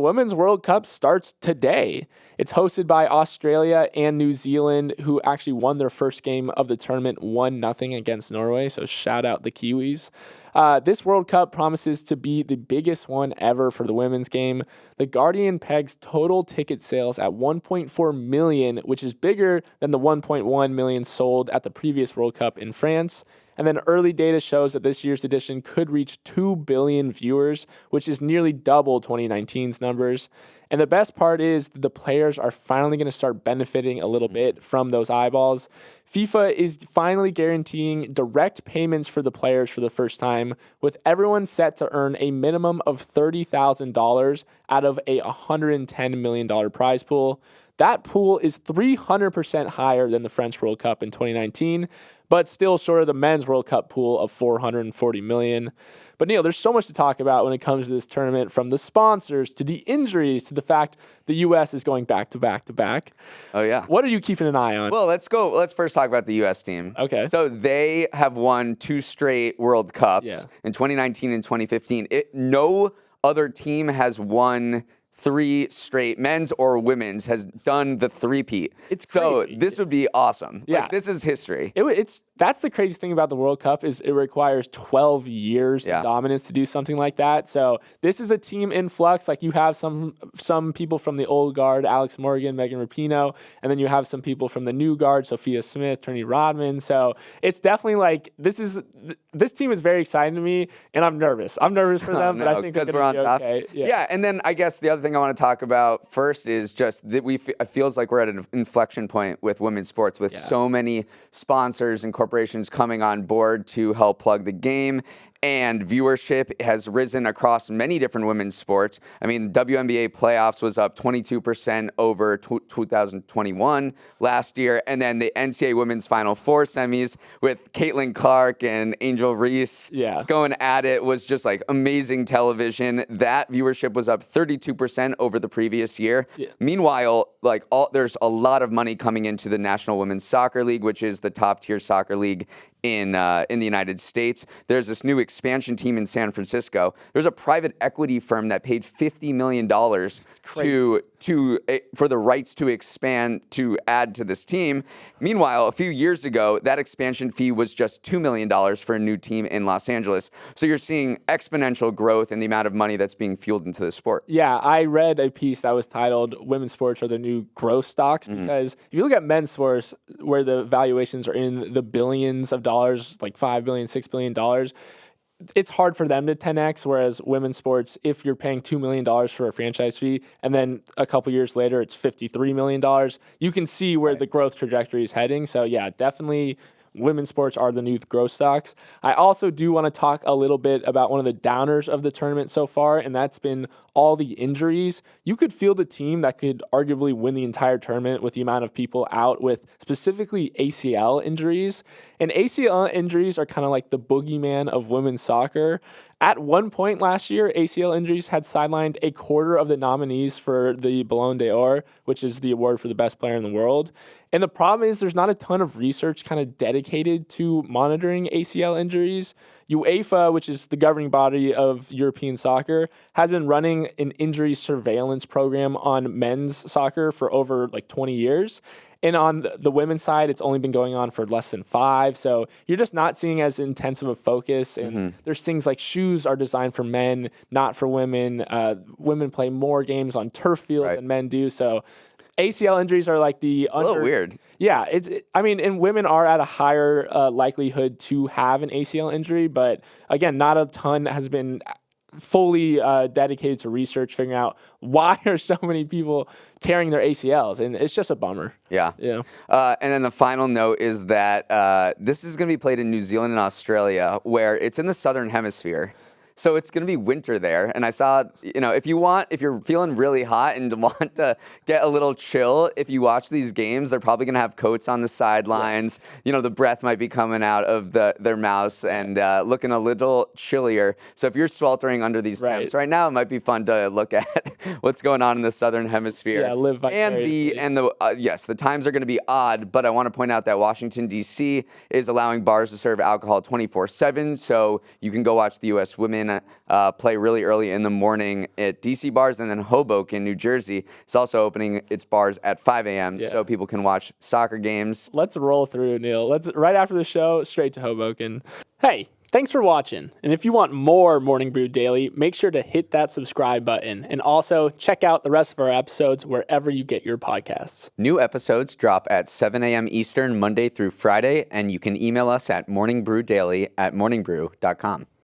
Women's World Cup starts today. It's hosted by Australia and New Zealand, who actually won their first game of the tournament 1-0 against Norway. So shout out the Kiwis. This World Cup promises to be the biggest one ever for the women's game. The Guardian pegs total ticket sales at 1.4 million, which is bigger than the 1.1 million sold at the previous World Cup in France. And then early data shows that this year's edition could reach 2 billion viewers, which is nearly double 2019's numbers. And the best part is the players are finally going to start benefiting a little bit from those eyeballs. FIFA is finally guaranteeing direct payments for the players for the first time, with everyone set to earn a minimum of $30,000 out of a $110 million prize pool. That pool is 300% higher than the French World Cup in 2019, but still short of the men's World Cup pool of $440 million. But Neal, there's so much to talk about when it comes to this tournament, from the sponsors to the injuries to the fact the U.S. is going back to back to back. Oh, yeah. What are you keeping an eye on? Well, let's go. Let's first talk about the U.S. team. Okay. So they have won 2 straight World Cups in 2019 and 2015. No other team has won 3 straight, men's or women's, has done the three-peat. It's so crazy. This would be awesome. Yeah. Like, this is history. That's the crazy thing about the World Cup is it requires 12 years of dominance to do something like that. So this is a team in flux. Like, you have some people from the old guard, Alex Morgan, Megan Rapinoe, and then you have some people from the new guard, Sophia Smith, Trinity Rodman. So it's definitely like this team is very exciting to me, and I'm nervous. I'm nervous for them, but I think because we're on top. Okay. Yeah, and then I guess the other thing I want to talk about first is just that it feels like we're at an inflection point with women's sports, with so many sponsors and corporations coming on board to help plug the game. And viewership has risen across many different women's sports. I mean, WNBA playoffs was up 22% over 2021 last year. And then the NCAA Women's Final Four semis with Caitlin Clark and Angel Reese going at it was just like amazing television. That viewership was up 32% over the previous year. Yeah. Meanwhile, there's a lot of money coming into the National Women's Soccer League, which is the top tier soccer league in the United States. There's this new expansion team in San Francisco. There's a private equity firm that paid $50 million for the rights to expand, to add to this team. Meanwhile, a few years ago, that expansion fee was just $2 million for a new team in Los Angeles. So you're seeing exponential growth in the amount of money that's being fueled into the sport. Yeah, I read a piece that was titled "Women's Sports Are the New Growth Stocks," because if you look at men's sports, where the valuations are in the billions of dollars, like $5 billion, $6 billion, it's hard for them to 10x, whereas women's sports, if you're paying $2 million for a franchise fee, and then a couple years later it's $53 million, you can see where the growth trajectory is heading. So yeah, definitely women's sports are the new growth stocks. I also do want to talk a little bit about one of the downers of the tournament so far, and that's been all the injuries. You could field a team that could arguably win the entire tournament with the amount of people out with specifically ACL injuries. And ACL injuries are kind of like the boogeyman of women's soccer. At one point last year, ACL injuries had sidelined a quarter of the nominees for the Ballon d'Or, which is the award for the best player in the world. And the problem is there's not a ton of research kind of dedicated to monitoring ACL injuries. UEFA, which is the governing body of European soccer, has been running an injury surveillance program on men's soccer for over 20 years. And on the women's side, it's only been going on for less than 5. So you're just not seeing as intense of a focus. And there's things like shoes are designed for men, not for women. Women play more games on turf fields than men do. So ACL injuries are like it's a little weird. Yeah, and women are at a higher likelihood to have an ACL injury, but again, not a ton has been fully dedicated to research, figuring out why are so many people tearing their ACLs, and it's just a bummer. Yeah. And then the final note is that this is going to be played in New Zealand and Australia, where it's in the southern hemisphere. So it's going to be winter there. And I saw, if you're feeling really hot and want to get a little chill, if you watch these games, they're probably going to have coats on the sidelines. Yeah. The breath might be coming out of their mouths and looking a little chillier. So if you're sweltering under these temps right now, it might be fun to look at what's going on in the southern hemisphere. Yeah, live vicariously. And the times are going to be odd, but I want to point out that Washington, D.C. is allowing bars to serve alcohol 24/7. So you can go watch the U.S. women can play really early in the morning at DC bars, and then Hoboken, New Jersey is also opening its bars at 5 a.m. so people can watch soccer games. Let's roll through, Neal. Let's right after the show, straight to Hoboken. Hey, thanks for watching. And if you want more Morning Brew Daily, make sure to hit that subscribe button. And also check out the rest of our episodes wherever you get your podcasts. New episodes drop at 7 a.m. Eastern, Monday through Friday, and you can email us at morningbrewdaily@morningbrew.com.